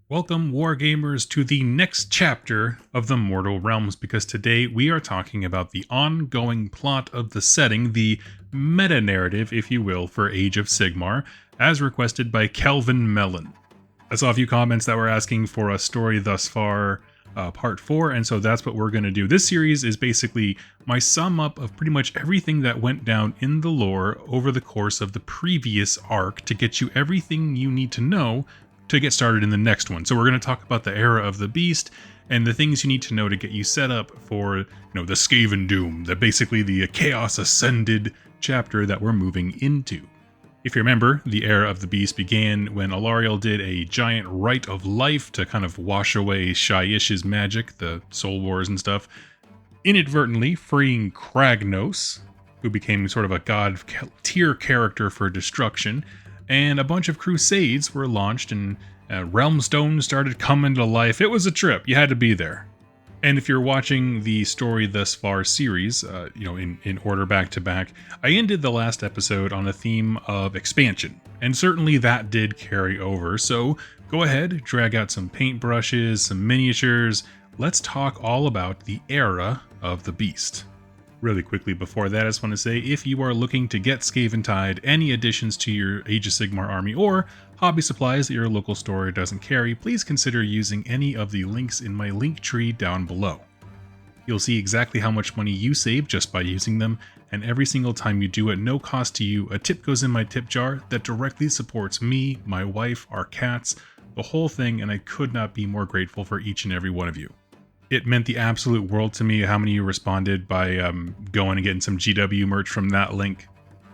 Welcome, Wargamers, to the next chapter of the Mortal Realms, because today we are talking about the ongoing plot of the setting, the meta-narrative, if you will, for Age of Sigmar, as requested by Kelvin Mellon. I saw a few comments that were asking for a story thus far, part 4, and so that's what we're going to do. This series is basically my sum up of pretty much everything that went down in the lore over the course of the previous arc to get you everything you need to know to get started in the next one. So we're going to talk about the era of the beast and the things you need to know to get you set up for, the Skaven Doom, basically the Chaos Ascended chapter that we're moving into. If you remember, the era of the beast began when Alariel did a giant rite of life to kind of wash away Shyish magic, the soul wars and stuff, inadvertently freeing Kragnos, who became sort of a god tier character for destruction, and a bunch of crusades were launched and realm stones started coming to life. It was a trip. You had to be there. And if you're watching the Story Thus Far series, in order back to back, I ended the last episode on a theme of expansion. And certainly that did carry over. So go ahead, drag out some paintbrushes, some miniatures. Let's talk all about the era of the beast. Really quickly before that, I just want to say, if you are looking to get Skaven Tide, any additions to your Age of Sigmar army, or hobby supplies that your local store doesn't carry, please consider using any of the links in my link tree down below. You'll see exactly how much money you save just by using them, and every single time you do at no cost to you, a tip goes in my tip jar that directly supports me, my wife, our cats, the whole thing, and I could not be more grateful for each and every one of you. It meant the absolute world to me how many of you responded by going and getting some GW merch from that link.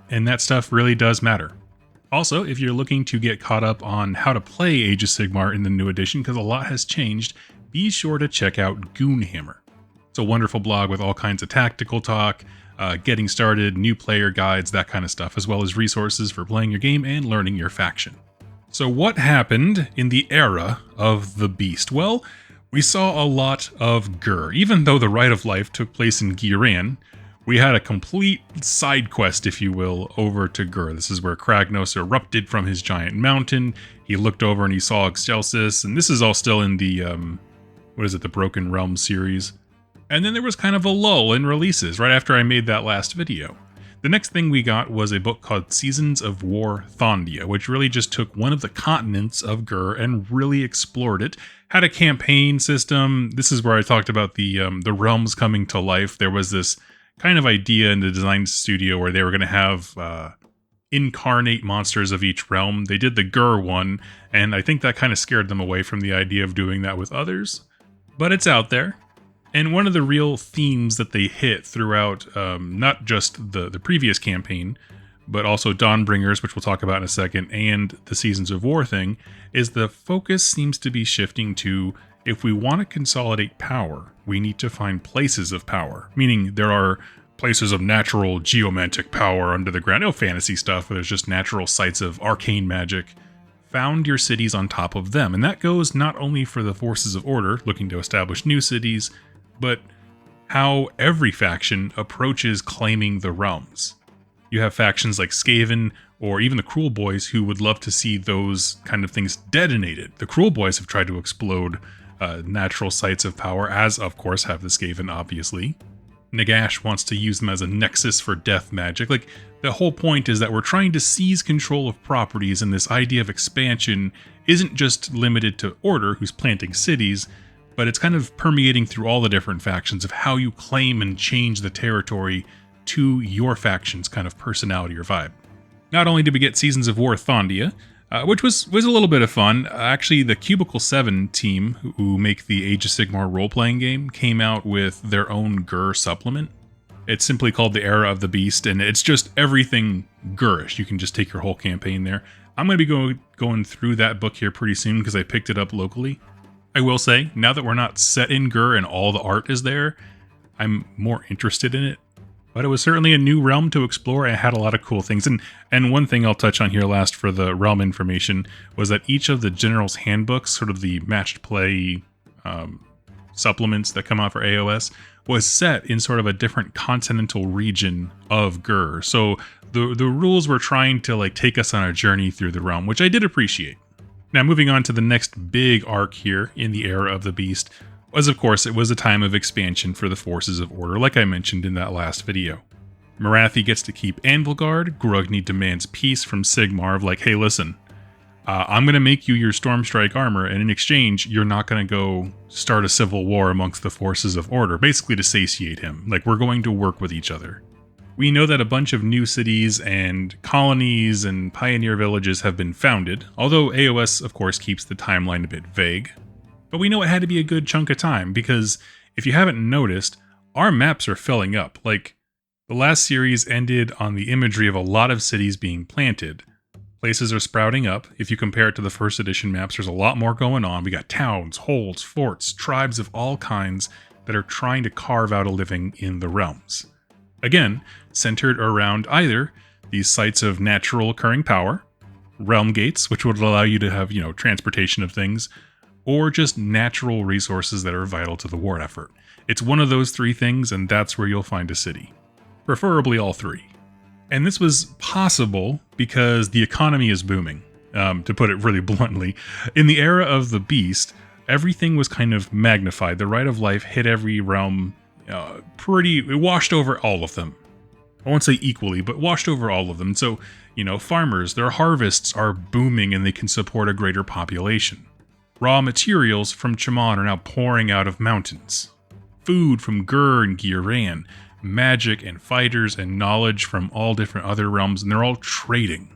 And that stuff really does matter. Also, if you're looking to get caught up on how to play Age of Sigmar in the new edition, because a lot has changed, be sure to check out Goonhammer. It's a wonderful blog with all kinds of tactical talk, getting started, new player guides, that kind of stuff, as well as resources for playing your game and learning your faction. So what happened in the era of the Beast? Well, we saw a lot of Gur. Even though the Rite of Life took place in Giran, we had a complete side quest, if you will, over to Gur. This is where Kragnos erupted from his giant mountain. He looked over and he saw Excelsis, and this is all still in the, the Broken Realm series. And then there was kind of a lull in releases right after I made that last video. The next thing we got was a book called Seasons of War Thondia, which really just took one of the continents of Gur and really explored it. Had a campaign system. This is where I talked about the realms coming to life. There was this kind of idea in the design studio where they were going to have incarnate monsters of each realm. They did the Gur one, and I think that kind of scared them away from the idea of doing that with others. But it's out there. And one of the real themes that they hit throughout not just the previous campaign, but also Dawnbringers, which we'll talk about in a second, and the Seasons of War thing, is the focus seems to be shifting to, if we want to consolidate power, we need to find places of power. Meaning there are places of natural geomantic power under the ground. No fantasy stuff, but there's just natural sites of arcane magic. Found your cities on top of them. And that goes not only for the forces of order, looking to establish new cities, but how every faction approaches claiming the realms. You have factions like Skaven, or even the Cruel Boys, who would love to see those kind of things detonated. The Cruel Boys have tried to explode natural sites of power, as of course have the Skaven, obviously. Nagash wants to use them as a nexus for death magic. Like, the whole point is that we're trying to seize control of properties, and this idea of expansion isn't just limited to Order, who's planting cities, but it's kind of permeating through all the different factions of how you claim and change the territory to your faction's kind of personality or vibe. Not only did we get Seasons of War Thondia, which was a little bit of fun. Actually, the Cubicle 7 team, who make the Age of Sigmar role-playing game, came out with their own Gur supplement. It's simply called the Era of the Beast, and it's just everything Gurish. You can just take your whole campaign there. I'm going to be going through that book here pretty soon because I picked it up locally. I will say, now that we're not set in Gur and all the art is there, I'm more interested in it. But it was certainly a new realm to explore. It had a lot of cool things. And one thing I'll touch on here last for the realm information was that each of the General's Handbooks, sort of the matched play supplements that come out for AOS, was set in sort of a different continental region of Gur. So the rules were trying to take us on a journey through the realm, which I did appreciate. Now, moving on to the next big arc here in the era of the Beast was, of course, it was a time of expansion for the forces of order, like I mentioned in that last video. Marathi gets to keep Anvilgard, Grugni demands peace from Sigmar of like, hey, listen, I'm going to make you your Stormstrike armor, and in exchange, you're not going to go start a civil war amongst the forces of order, basically to satiate him. Like, we're going to work with each other. We know that a bunch of new cities and colonies and pioneer villages have been founded, although AOS, of course, keeps the timeline a bit vague. But we know it had to be a good chunk of time, because if you haven't noticed, our maps are filling up. Like, the last series ended on the imagery of a lot of cities being planted. Places are sprouting up. If you compare it to the first edition maps, there's a lot more going on. We got towns, holds, forts, tribes of all kinds that are trying to carve out a living in the realms. Again, centered around either these sites of natural occurring power, realm gates, which would allow you to have, transportation of things, or just natural resources that are vital to the war effort. It's one of those three things, and that's where you'll find a city. Preferably all three. And this was possible because the economy is booming, to put it really bluntly. In the era of the Beast, everything was kind of magnified. The Right of Life hit every realm it washed over all of them. I won't say equally, but washed over all of them. So, farmers, their harvests are booming and they can support a greater population. Raw materials from Chaman are now pouring out of mountains. Food from Gur and Giran, magic and fighters and knowledge from all different other realms, and they're all trading.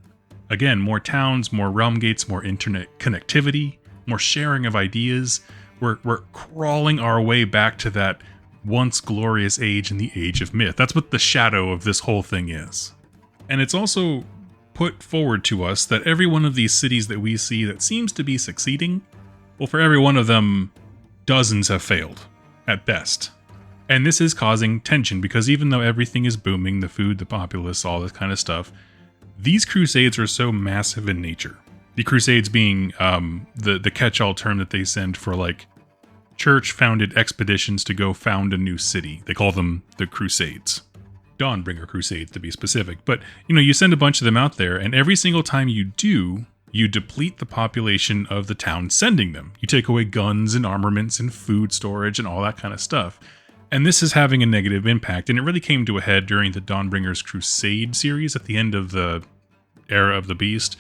Again, more towns, more realm gates, more internet connectivity, more sharing of ideas. We're crawling our way back to that once glorious age in the Age of Myth. That's what the shadow of this whole thing is. And it's also put forward to us that every one of these cities that we see that seems to be succeeding, well, for every one of them, dozens have failed, at best. And this is causing tension, because even though everything is booming, the food, the populace, all this kind of stuff, these crusades are so massive in nature. The crusades being the catch-all term that they send for, like, church-founded expeditions to go found a new city. They call them the crusades. Dawnbringer crusades, to be specific. But, you send a bunch of them out there, and every single time you do, you deplete the population of the town sending them. You take away guns and armaments and food storage and all that kind of stuff. And this is having a negative impact, and it really came to a head during the Dawnbringers Crusade series at the end of the era of the Beast,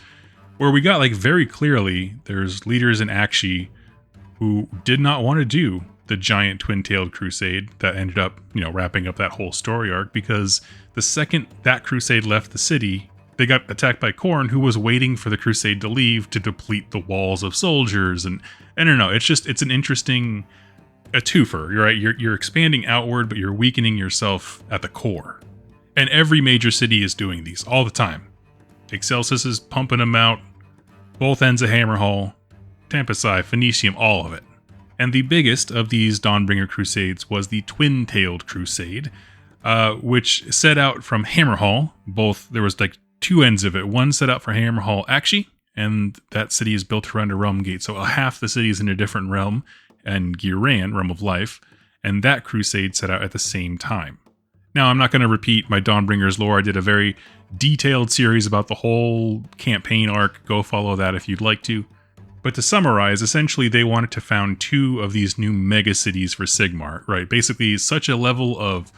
where we got, very clearly, there's leaders in Akshi who did not want to do the giant twin-tailed crusade that ended up, wrapping up that whole story arc, because the second that crusade left the city, they got attacked by Khorne, who was waiting for the crusade to leave to deplete the walls of soldiers, and I don't know, it's an interesting... a twofer, right? You're expanding outward, but you're weakening yourself at the core. And every major city is doing these all the time. Excelsis is pumping them out, both ends of Hammerhall, Tampasai, Phoenicium, all of it. And the biggest of these Dawnbringer Crusades was the Twin-Tailed Crusade, which set out from Hammerhall. There was two ends of it. One set out for Hammerhall Akshi, and that city is built around a realm gate, so half the city is in a different realm, and Giran, Realm of Life, and that crusade set out at the same time. Now, I'm not going to repeat my Dawnbringers lore. I did a very detailed series about the whole campaign arc. Go follow that if you'd like to. But to summarize, essentially they wanted to found two of these new mega cities for Sigmar, right? Basically, such a level of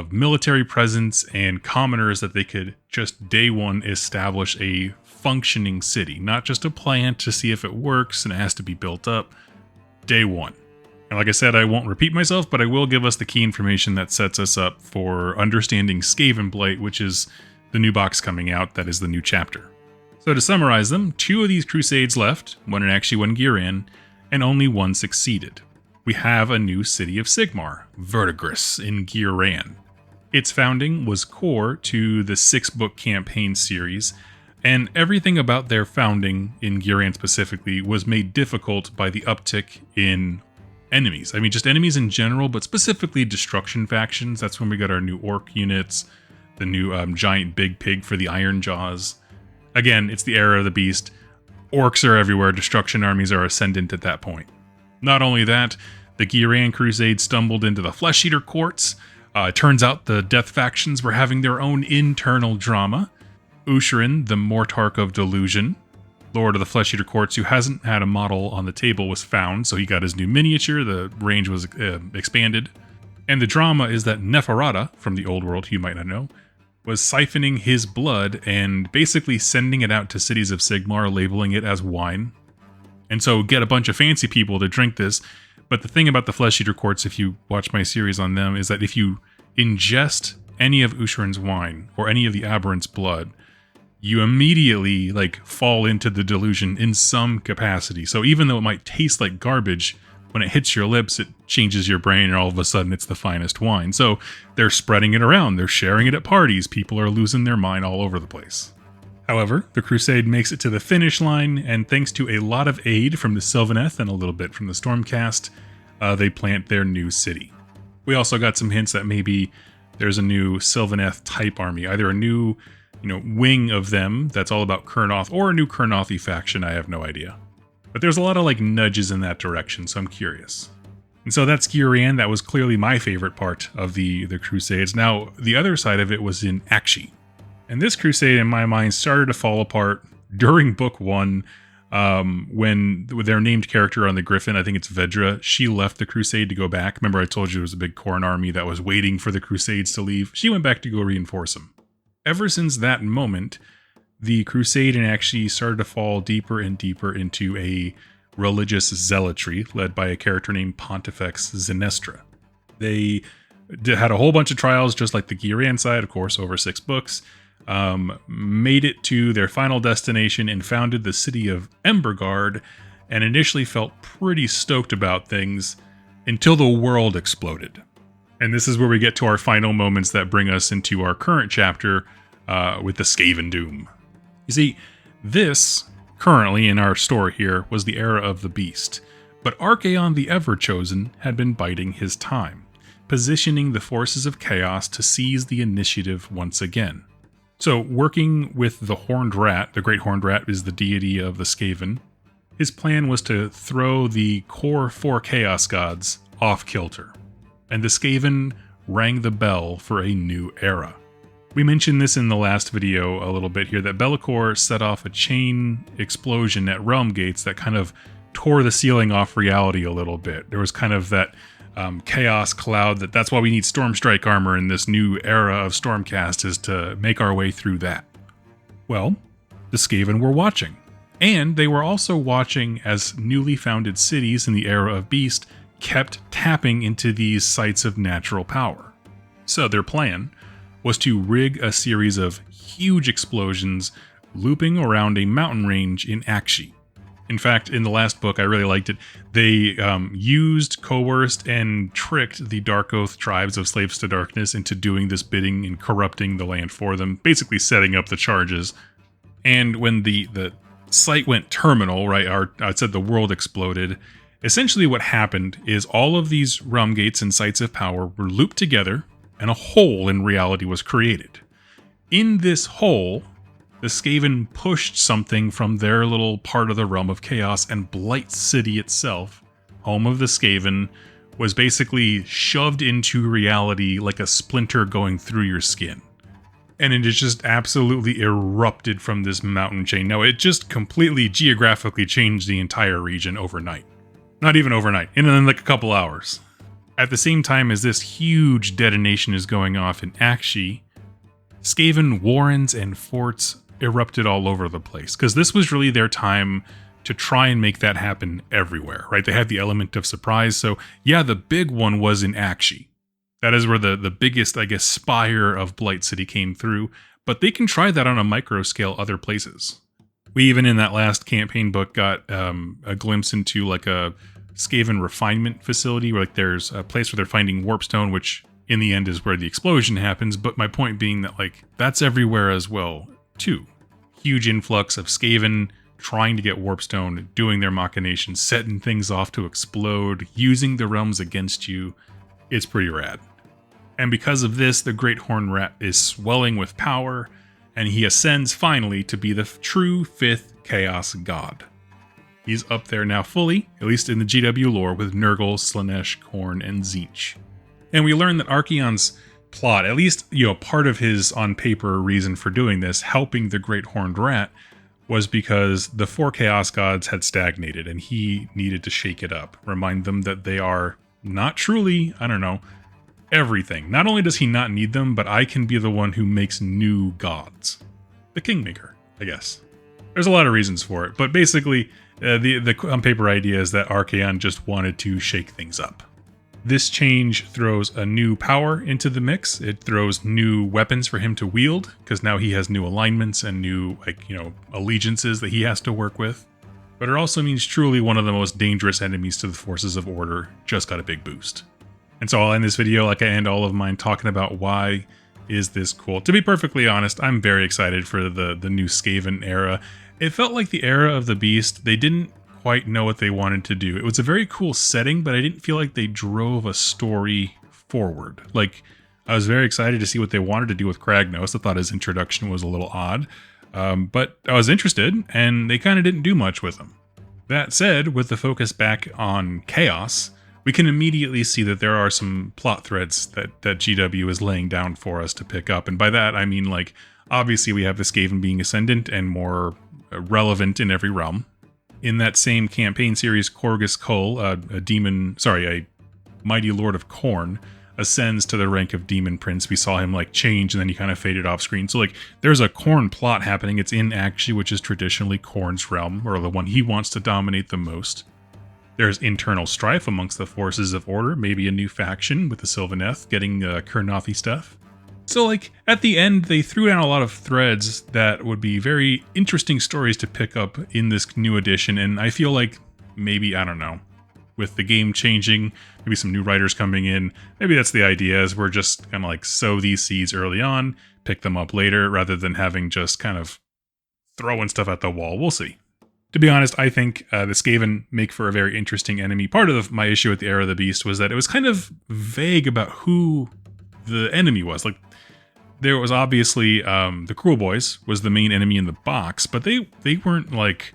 military presence and commoners that they could just day one establish a functioning city, not just a plant to see if it works and it has to be built up. Day one. And like I said, I won't repeat myself, but I will give us the key information that sets us up for understanding Skaven Blight, which is the new box coming out. That is the new chapter. So to summarize them, two of these crusades left, one in Akshi, one in Giran, and only one succeeded. We have a new city of Sigmar, Vertigris, in Giran. Its founding was core to the 6-book campaign series, and everything about their founding, in Giran specifically, was made difficult by the uptick in enemies. I mean, just enemies in general, but specifically destruction factions. That's when we got our new orc units, the new giant big pig for the Iron Jaws. Again, it's the era of the Beast. Orcs are everywhere. Destruction armies are ascendant at that point. Not only that, the Giran Crusade stumbled into the Flesh Eater courts. It turns out the Death factions were having their own internal drama. Usharin, the Mortarch of Delusion, Lord of the Flesh Eater Courts, who hasn't had a model on the table, was found, so he got his new miniature. The range was expanded. And the drama is that Neferata, from the old world, who you might not know, was siphoning his blood and basically sending it out to cities of Sigmar, labeling it as wine. And so get a bunch of fancy people to drink this. But the thing about the Flesh Eater Courts, if you watch my series on them, is that if you ingest any of Usharin's wine or any of the Aberrant's blood, you immediately fall into the delusion in some capacity. So even though it might taste like garbage, when it hits your lips, it changes your brain, and all of a sudden it's the finest wine. So they're spreading it around. They're sharing it at parties. People are losing their mind all over the place. However, the crusade makes it to the finish line, and thanks to a lot of aid from the Sylvaneth and a little bit from the Stormcast, they plant their new city. We also got some hints that maybe there's a new Sylvaneth type army, either a new wing of them that's all about Kurnoth, or a new Kurnothi faction. I have no idea. But there's a lot of nudges in that direction, so I'm curious. And so that's Girian. That was clearly my favorite part of the Crusades. Now, the other side of it was in Akshi. And this crusade, in my mind, started to fall apart during Book 1, when their named character on the Griffin, I think it's Vedra, she left the crusade to go back. Remember I told you there was a big Khorne army that was waiting for the crusades to leave? She went back to go reinforce them. Ever since that moment, the crusade in Akshi started to fall deeper and deeper into a religious zealotry led by a character named Pontifex Zenestra. They had a whole bunch of trials, just like the Girian side, of course, over 6 books, made it to their final destination and founded the city of Embergard, and initially felt pretty stoked about things until the world exploded. And this is where we get to our final moments that bring us into our current chapter with the Skaven Doom. You see, this, currently in our story here, was the era of the Beast, but Archaon the Ever-Chosen had been biding his time, positioning the forces of chaos to seize the initiative once again. So, working with the Horned Rat, the Great Horned Rat is the deity of the Skaven, his plan was to throw the core 4 Chaos Gods off kilter, and the Skaven rang the bell for a new era. We mentioned this in the last video a little bit here, that Be'lakor set off a chain explosion at Realm Gates that kind of tore the ceiling off reality a little bit. There was kind of that chaos cloud that's why we need Stormstrike armor in this new era of Stormcast, is to make our way through that. Well, the Skaven were watching. And they were also watching as newly founded cities in the era of Beast kept tapping into these sites of natural power. So their plan was to rig a series of huge explosions looping around a mountain range in Akshi. In fact, in the last book, I really liked it. They used, coerced, and tricked the Dark Oath tribes of Slaves to Darkness into doing this bidding and corrupting the land for them, basically setting up the charges. And when the site went terminal, right, I said the world exploded, essentially what happened is all of these realm gates and sites of power were looped together, and a hole in reality was created. In this hole, the Skaven pushed something from their little part of the realm of chaos, and Blight City itself, home of the Skaven, was basically shoved into reality like a splinter going through your skin. And it just absolutely erupted from this mountain chain. Now, it just completely geographically changed the entire region overnight. Not even overnight, in like a couple hours. At the same time as this huge detonation is going off in Akshi, Skaven warrens and forts erupted all over the place, because this was really their time to try and make that happen everywhere, right? They had the element of surprise, so yeah, the big one was in Akshi. That is where the biggest, I guess, spire of Blight City came through, but they can try that on a micro scale other places. We even in that last campaign book got a glimpse into like a Skaven refinement facility, where like there's a place where they're finding warpstone, which in the end is where the explosion happens, but my point being that like that's everywhere as well too. Huge influx of Skaven trying to get warpstone, doing their machinations, setting things off to explode, using the realms against you. It's pretty rad. And because of this, the Great Horned Rat is swelling with power, and he ascends finally to be the true 5th Chaos God. He's up there now fully, at least in the GW lore, with Nurgle, Slaanesh, Khorne, and Tzeentch. And we learn that Archaon's plot, at least, part of his on paper reason for doing this, helping the Great Horned Rat, was because the 4 Chaos Gods had stagnated and he needed to shake it up, remind them that they are not truly, I don't know, everything. Not only does he not need them, but I can be the one who makes new gods. The Kingmaker, I guess. There's a lot of reasons for it, but basically, the on-paper idea is that Archaon just wanted to shake things up. This change throws a new power into the mix. It throws new weapons for him to wield, because now he has new alignments and new, allegiances that he has to work with. But it also means truly one of the most dangerous enemies to the forces of order just got a big boost. And so I'll end this video like I end all of mine talking about why is this cool. To be perfectly honest, I'm very excited for the new Skaven era. It felt like the era of the Beast, they didn't quite know what they wanted to do. It was a very cool setting, but I didn't feel like they drove a story forward. Like, I was very excited to see what they wanted to do with Kragnos. I thought his introduction was a little odd, but I was interested, and they kind of didn't do much with him. That said, with the focus back on Chaos, we can immediately see that there are some plot threads that GW is laying down for us to pick up, and by that I mean, like, obviously we have the Skaven being ascendant and more relevant in every realm. In that same campaign series, Korgus Kul, a mighty lord of Khorne, ascends to the rank of Demon Prince. We saw him like change and then he kind of faded off screen. So like there's a Khorne plot happening. It's in Aqshy, which is traditionally Khorne's realm, or the one he wants to dominate the most. There's internal strife amongst the forces of order, maybe a new faction with the Sylvaneth getting Kurnothi stuff. So, like, at the end, they threw down a lot of threads that would be very interesting stories to pick up in this new edition, and I feel like maybe, I don't know, with the game changing, maybe some new writers coming in, maybe that's the idea, is we're just kind of like sow these seeds early on, pick them up later, rather than having just kind of throwing stuff at the wall. We'll see. To be honest, I think the Skaven make for a very interesting enemy. Part of my issue with the Era of the Beast was that it was kind of vague about who the enemy was. Like, there was obviously the Cruel Boys was the main enemy in the box, but they weren't like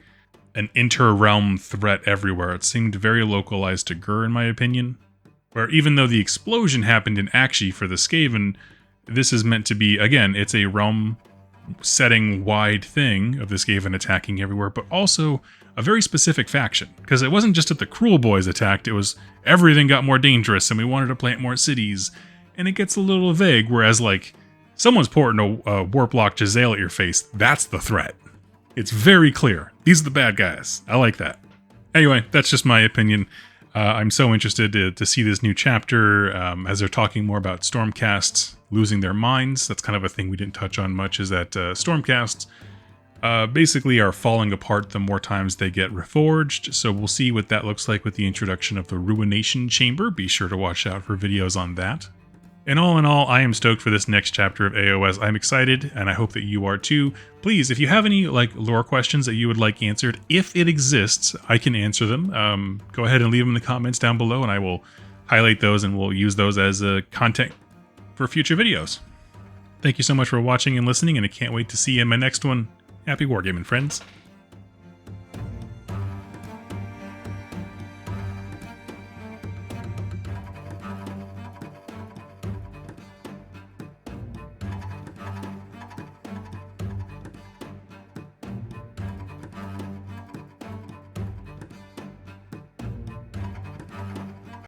an inter-realm threat everywhere. It seemed very localized to Gur, in my opinion. Where even though the explosion happened in Aqshy for the Skaven, this is meant to be, again, it's a realm setting wide thing of the Skaven attacking everywhere, but also a very specific faction. Because it wasn't just that the Cruel Boys attacked, it was everything got more dangerous and we wanted to plant more cities. And it gets a little vague, whereas like, someone's porting a Warplock Jezzail at your face. That's the threat. It's very clear. These are the bad guys. I like that. Anyway, that's just my opinion. I'm so interested to see this new chapter as they're talking more about Stormcasts losing their minds. That's kind of a thing we didn't touch on much, is that Stormcasts basically are falling apart the more times they get reforged. So we'll see what that looks like with the introduction of the Ruination Chamber. Be sure to watch out for videos on that. And all in all, I am stoked for this next chapter of AOS. I'm excited, and I hope that you are too. Please, if you have any like lore questions that you would like answered, if it exists, I can answer them. Go ahead and leave them in the comments down below, and I will highlight those, and we'll use those as content for future videos. Thank you so much for watching and listening, and I can't wait to see you in my next one. Happy wargaming, friends.